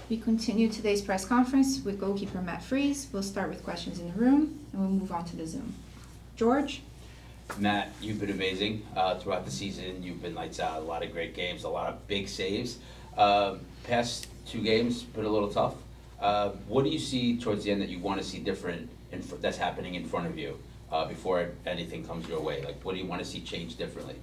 We continue today's press conference with goalkeeper Matt Freese. We'll start with questions in the room, and we'll move on to the Zoom. George? Matt, you've been amazing throughout the season. You've been lights out, a lot of great games, a lot of big saves. Past two games, been a little tough. What do you see towards the end that you want to see different that's happening in front of you before anything comes your way? Like, what do you want to see change differently?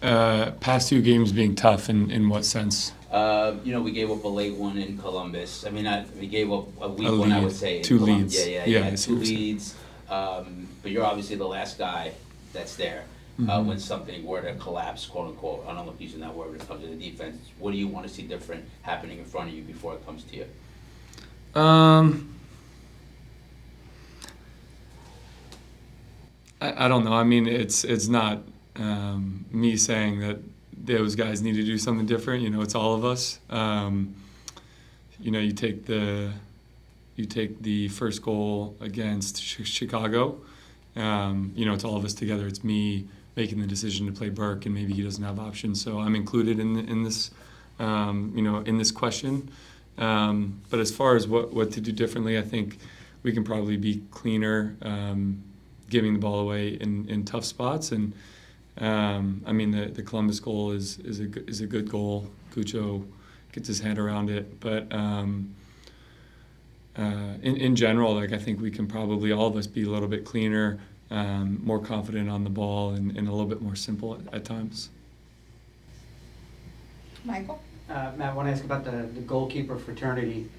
Past two games being tough in what sense? We gave up a late one in Columbus. We gave up a weak lead, one, I would say. two Columbus. leads. Yeah, two leads. But you're obviously the last guy that's there when something were to collapse, quote unquote. I don't know if using that word when it comes to the defense. What do you want to see different happening in front of you before it comes to you? I don't know. I mean, it's not me saying that those guys need to do something different. It's all of us. You take the first goal against Chicago. It's all of us together. It's me making the decision to play Burke, and maybe he doesn't have options. So I'm included in this, in this question. But as far as what to do differently, I think we can probably be cleaner, giving the ball away in tough spots. And the Columbus goal is a good goal. Cucho gets his head around it, but in general, I think we can probably all of us be a little bit cleaner, more confident on the ball, and a little bit more simple at times. Michael? Matt, I want to ask about the goalkeeper fraternity.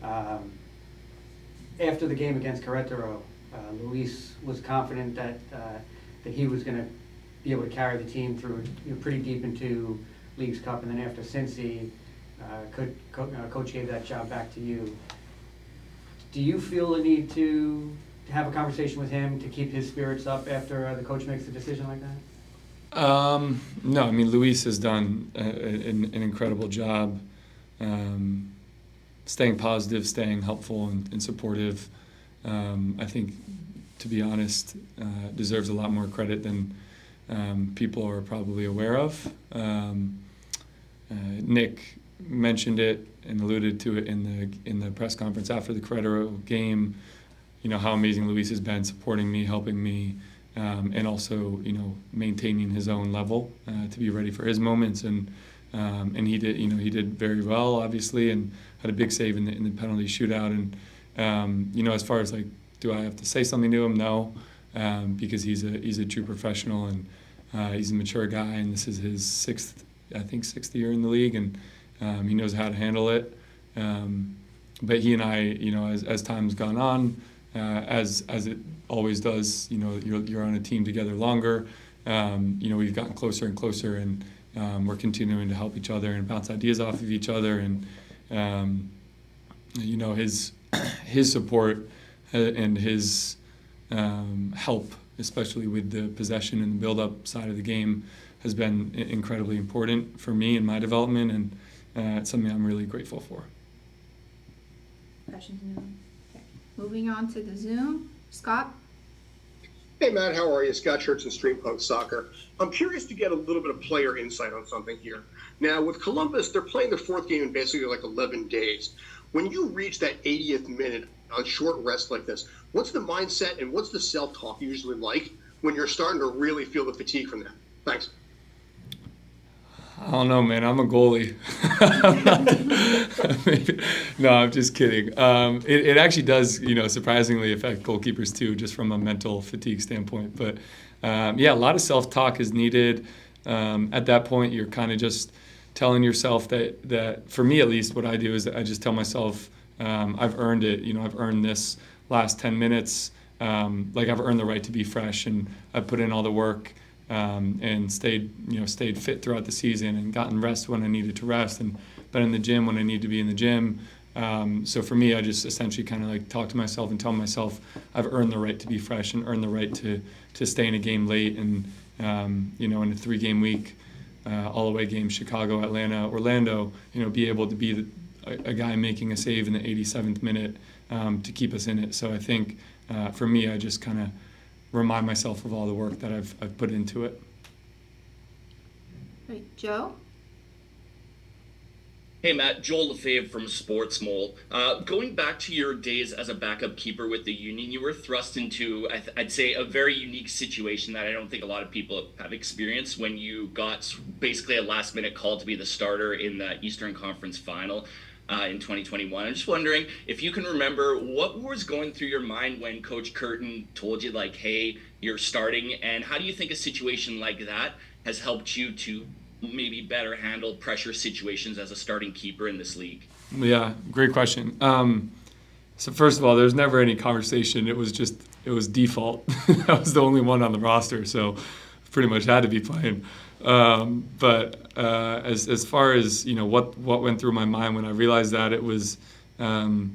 After the game against Querétaro, Luis was confident that he was going to be able to carry the team through pretty deep into Leagues Cup, and then after Cincy, Coach gave that job back to you. Do you feel the need to have a conversation with him to keep his spirits up after the coach makes a decision like that? No, Luis has done an incredible job staying positive, staying helpful and supportive. I think, to be honest, deserves a lot more credit than people are probably aware of. Nick mentioned it and alluded to it in the press conference after the Querétaro game. How amazing Luis has been supporting me, helping me, and also maintaining his own level to be ready for his moments. And he did very well, obviously, and had a big save in the penalty shootout. And as far as do I have to say something to him? No, because he's a true professional, and he's a mature guy, and this is his sixth year in the league, and he knows how to handle it. But he and I, as time's gone on, as it always does, you're on a team together longer. We've gotten closer and closer, and we're continuing to help each other and bounce ideas off of each other. And his support and his help, especially with the possession and the build-up side of the game, has been incredibly important for me in my development, and it's something I'm really grateful for. Questions in the room? Okay. Moving on to the Zoom. Scott? Hey, Matt, how are you? Scott Schertz and Stream Punk Soccer. I'm curious to get a little bit of player insight on something here. Now, with Columbus, they're playing their fourth game in basically 11 days. When you reach that 80th minute on short rest like this, what's the mindset and what's the self-talk usually like when you're starting to really feel the fatigue from that? Thanks. I don't know, man. I'm a goalie. No, I'm just kidding. It actually does, surprisingly affect goalkeepers too, just from a mental fatigue standpoint. But a lot of self-talk is needed. At that point, you're kind of just telling yourself that, for me at least, what I do is I just tell myself, I've earned it. I've earned this last 10 minutes. I've earned the right to be fresh, and I've put in all the work. And stayed fit throughout the season, and gotten rest when I needed to rest, and been in the gym when I need to be in the gym. So for me, I just essentially kind of talk to myself and tell myself I've earned the right to be fresh and earned the right to stay in a game late. And in a 3-game week, all away games, Chicago, Atlanta, Orlando, be able to be a guy making a save in the 87th minute to keep us in it. So I think for me, I just kind of remind myself of all the work that I've put into it. Right, Joe? Hey Matt, Joel Lefebvre from Sports Mole. Going back to your days as a backup keeper with the Union, you were thrust into, I'd say, a very unique situation that I don't think a lot of people have experienced when you got basically a last minute call to be the starter in the Eastern Conference Final in 2021. I'm just wondering if you can remember what was going through your mind when Coach Curtin told you, like, hey, you're starting, and how do you think a situation like that has helped you to maybe better handle pressure situations as a starting keeper in this league? Yeah, great question. So first of all, there's never any conversation. It was default. I was the only one on the roster, so pretty much had to be playing. But as far as what went through my mind when I realized that, it was I'd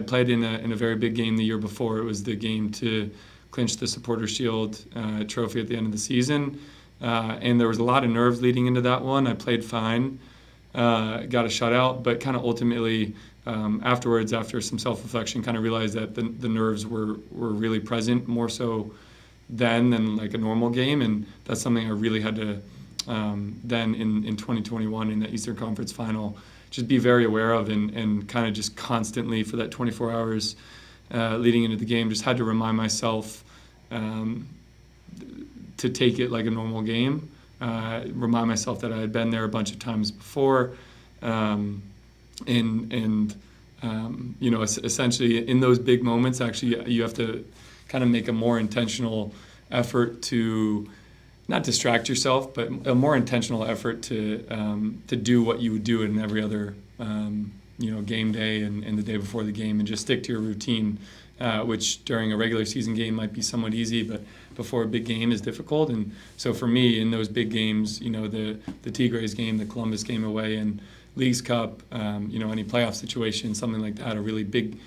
played in a very big game the year before. It was the game to clinch the Supporter Shield trophy at the end of the season. And there was a lot of nerves leading into that one. I played fine, got a shutout, but kind of ultimately afterwards, after some self-reflection, kind of realized that the nerves were really present, more so then than like a normal game. And that's something I really had to then in 2021 in the Eastern Conference Final just be very aware of, and kind of just constantly for that 24 hours leading into the game, just had to remind myself to take it like a normal game, remind myself that I had been there a bunch of times before, essentially in those big moments, actually you have to kind of make a more intentional effort to not distract yourself, but a more intentional effort to do what you would do in every other game day and the day before the game, and just stick to your routine, which during a regular season game might be somewhat easy, but before a big game is difficult. And so for me, in those big games, the Tigres game, the Columbus game away, and Leagues Cup, any playoff situation, something like that, a really big,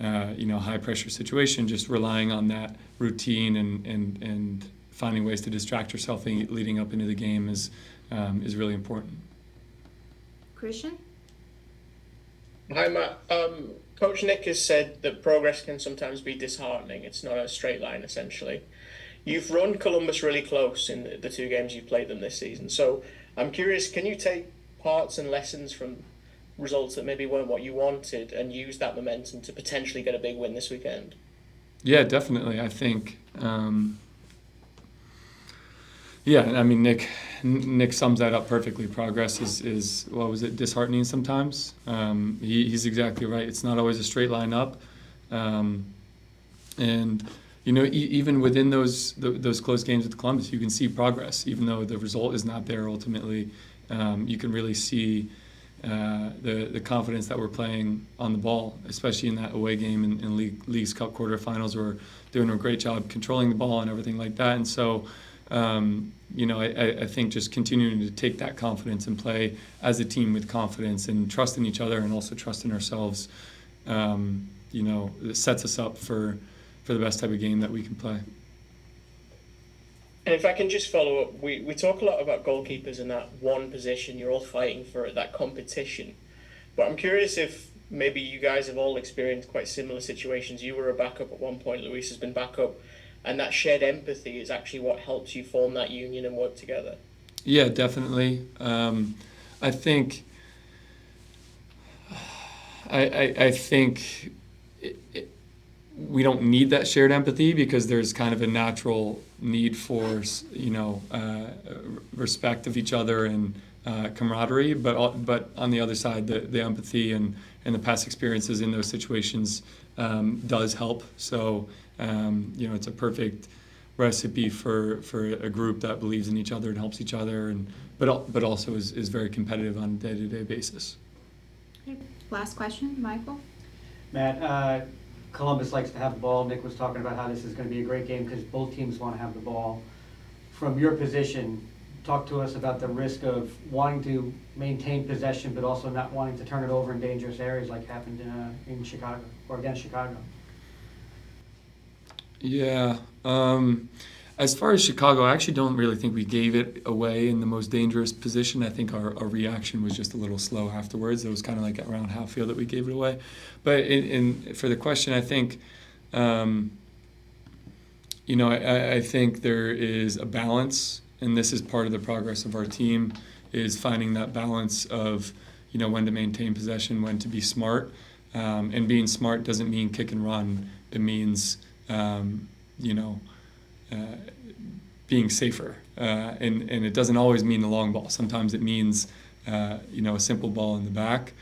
high pressure situation, just relying on that routine and finding ways to distract yourself leading up into the game is really important. Christian? Hi, Matt. Coach Nick has said that progress can sometimes be disheartening. It's not a straight line, essentially. You've run Columbus really close in the two games you've played them this season. So I'm curious, can you take parts and lessons from results that maybe weren't what you wanted and use that momentum to potentially get a big win this weekend? Yeah, definitely. I think, Nick sums that up perfectly. Progress is what was it, disheartening sometimes. He's exactly right. It's not always a straight line up. Even within those close games with Columbus, you can see progress, even though the result is not there ultimately. You can really see the confidence that we're playing on the ball, especially in that away game in Leagues Cup quarterfinals. We're doing a great job controlling the ball and everything like that. And so, I think just continuing to take that confidence and play as a team with confidence and trust in each other and also trust in ourselves, it sets us up for the best type of game that we can play. And if I can just follow up, we talk a lot about goalkeepers in that one position you're all fighting for, that competition. But I'm curious if maybe you guys have all experienced quite similar situations. You were a backup at one point, Luis has been backup, and that shared empathy is actually what helps you form that union and work together. Yeah, definitely. I think we don't need that shared empathy because there's kind of a natural need for respect of each other and camaraderie. But on the other side, the empathy and the past experiences in those situations does help. So it's a perfect recipe for a group that believes in each other and helps each other, but also is very competitive on a day-to-day basis. Okay. Last question, Michael. Matt, Columbus likes to have the ball. Nick was talking about how this is going to be a great game because both teams want to have the ball. From your position, talk to us about the risk of wanting to maintain possession but also not wanting to turn it over in dangerous areas like happened in Chicago or against Chicago. Yeah. As far as Chicago, I actually don't really think we gave it away in the most dangerous position. I think our reaction was just a little slow afterwards. It was kind of like around half field that we gave it away. But for the question, I think, I think there is a balance, and this is part of the progress of our team. is finding that balance of, when to maintain possession, when to be smart. And being smart doesn't mean kick and run. It means, being safer. And it doesn't always mean the long ball. Sometimes it means, a simple ball in the back,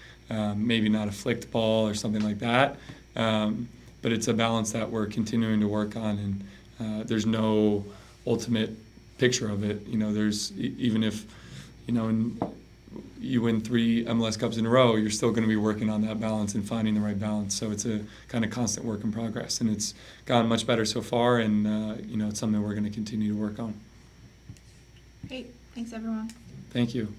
maybe not a flicked ball or something like that. But it's a balance that we're continuing to work on, and there's no ultimate picture of it. There's even if, you win 3 MLS Cups in a row, you're still going to be working on that balance and finding the right balance. So it's a kind of constant work in progress, and it's gotten much better so far, and it's something we're going to continue to work on. Great. Thanks, everyone. Thank you.